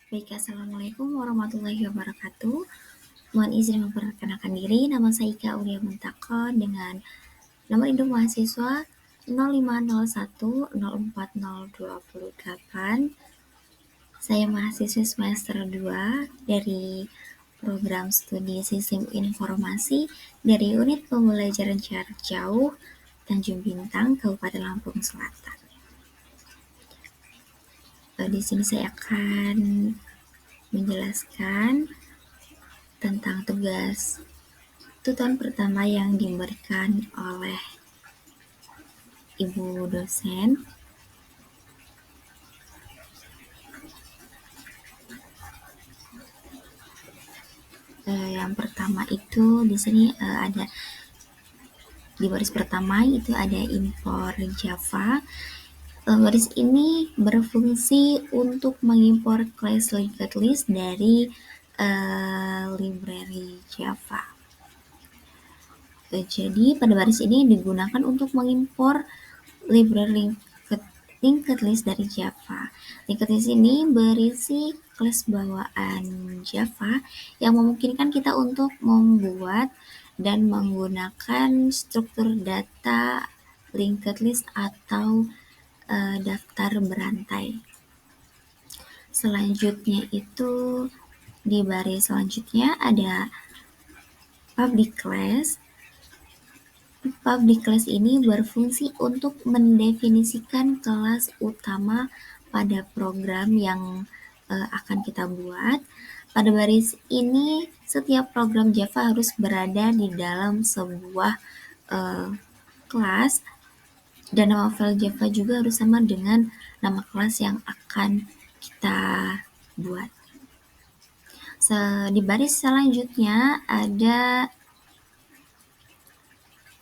Baik, Assalamualaikum warahmatullahi wabarakatuh. Mohon izin memperkenalkan diri, nama saya Ika Aulia Muntakon dengan nomor induk mahasiswa 0501040228. Saya mahasiswa semester 2 dari program studi Sistem Informasi dari Unit Pembelajaran Jarak Jauh Tanjung Bintang, Kabupaten Lampung Selatan. Di sini saya akan menjelaskan tentang tugas tutoran pertama yang diberikan oleh Ibu dosen. Yang pertama itu di sini ada di baris pertama itu ada impor Java. Baris ini berfungsi untuk mengimpor class linked list dari library Java. Jadi pada baris ini digunakan untuk mengimpor library linked list dari Java. Linked list ini berisi kelas bawaan Java yang memungkinkan kita untuk membuat dan menggunakan struktur data linked list atau daftar berantai. Selanjutnya itu di baris selanjutnya ada public class. Public class ini berfungsi untuk mendefinisikan kelas utama pada program yang akan kita buat. Pada baris ini, setiap program Java harus berada di dalam sebuah kelas, dan nama file Java juga harus sama dengan nama kelas yang akan kita buat. Di baris selanjutnya ada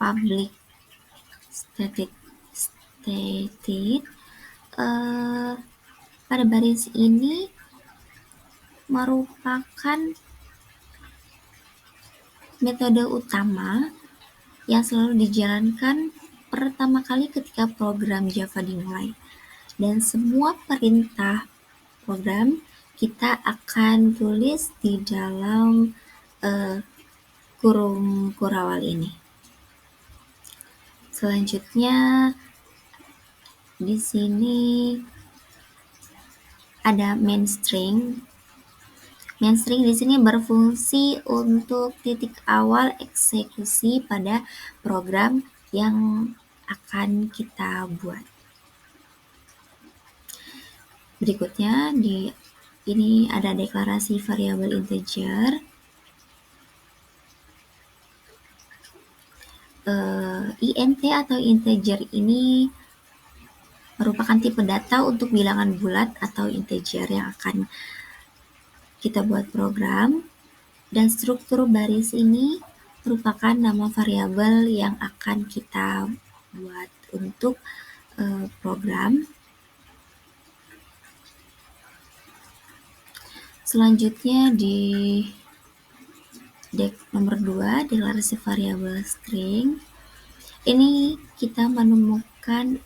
public static. Pada baris ini merupakan metode utama yang selalu dijalankan pertama kali ketika program Java dimulai. Dan semua perintah program kita akan tulis di dalam kurung kurawal ini. Selanjutnya di sini ada main string. Main string di sini berfungsi untuk titik awal eksekusi pada program yang akan kita buat. Berikutnya ini ada deklarasi variabel integer. int atau integer ini merupakan tipe data untuk bilangan bulat atau integer yang akan kita buat program, dan struktur baris ini merupakan nama variabel yang akan kita buat untuk program. Selanjutnya di nomor 2, deklarasi variabel string. Ini kita menemukan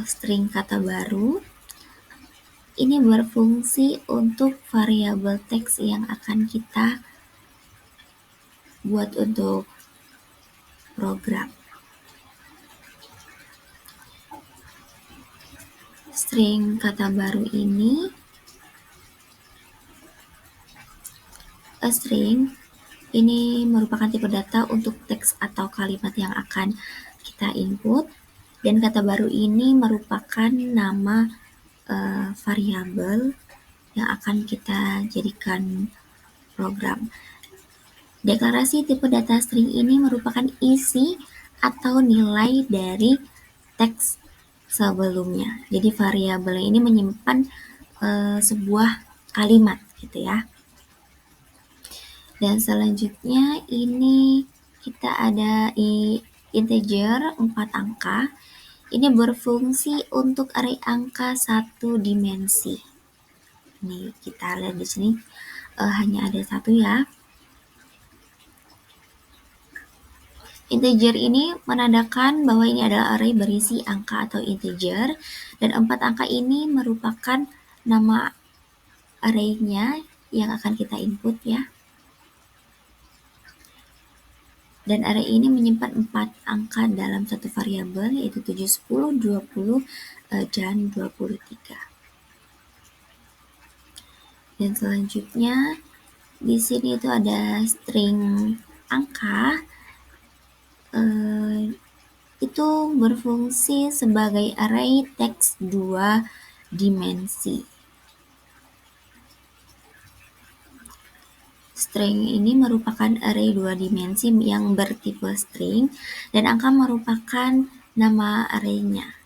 string kata baru. Ini berfungsi untuk variabel teks yang akan kita buat untuk program. String kata baru ini merupakan tipe data untuk teks atau kalimat yang akan kita input, dan kata baru ini merupakan nama variabel yang akan kita jadikan program. Deklarasi tipe data string ini merupakan isi atau nilai dari teks sebelumnya. Jadi variabel ini menyimpan sebuah kalimat gitu ya. Dan selanjutnya ini kita ada integer 4 angka. Ini berfungsi untuk array angka 1 dimensi. Nih kita lihat di sini hanya ada 1 ya. Integer ini menandakan bahwa ini adalah array berisi angka atau integer, dan 4 angka ini merupakan nama array-nya yang akan kita input ya. Dan array ini menyimpan 4 angka dalam satu variabel, yaitu 7, 10, 20, dan 23. Dan selanjutnya di sini itu ada string angka, itu berfungsi sebagai array teks 2 dimensi. String ini merupakan array 2 dimensi yang bertipe string, dan angka merupakan nama array-nya.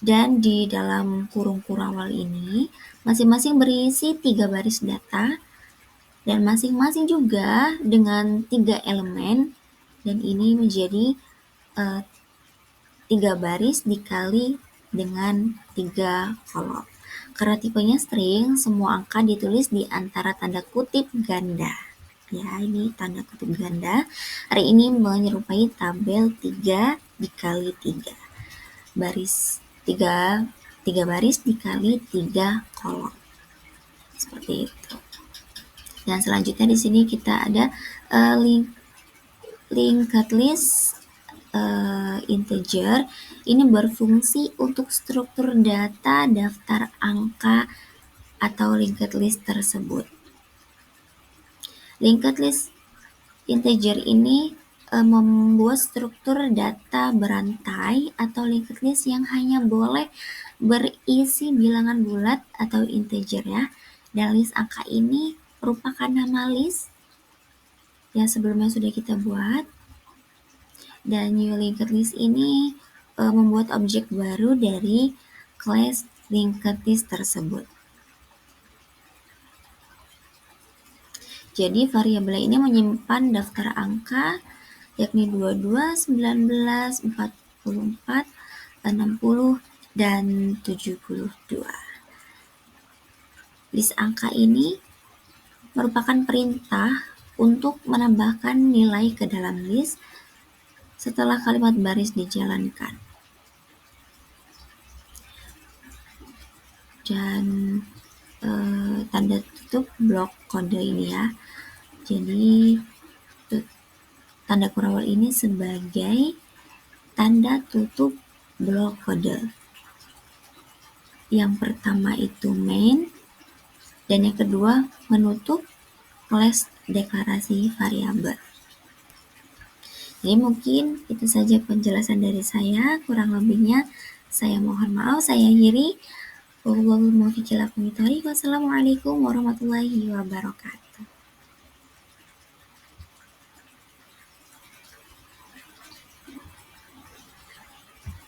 Dan di dalam kurung kurawal ini masing-masing berisi 3 baris data, dan masing-masing juga dengan 3 elemen, dan ini menjadi 3 baris dikali dengan 3 kolom. Karena tipenya string, semua angka ditulis di antara tanda kutip ganda. Ya, ini tanda kutip ganda. Hari ini menyerupai tabel 3 dikali 3. Baris 3 baris dikali 3 kolom. Seperti itu. Dan selanjutnya di sini kita ada linked list integer. Ini berfungsi untuk struktur data daftar angka atau linked list tersebut. Linked list integer ini membuat struktur data berantai atau linked list yang hanya boleh berisi bilangan bulat atau integer ya. Dan list angka ini merupakan nama list yang sebelumnya sudah kita buat. Dan new linked list ini membuat objek baru dari class linked list tersebut. Jadi variabel ini menyimpan daftar angka yakni 22, 19, 44, 60, dan 72. List angka ini merupakan perintah untuk menambahkan nilai ke dalam list setelah kalimat baris dijalankan. Dan tanda tutup blok kode ini ya. Jadi tanda kurawal ini sebagai tanda tutup blok kode. Yang pertama itu main, dan yang kedua menutup class deklarasi variabel. Jadi mungkin itu saja penjelasan dari saya, kurang lebihnya saya mohon maaf, saya akhiri. Wassalamualaikum warahmatullahi wabarakatuh.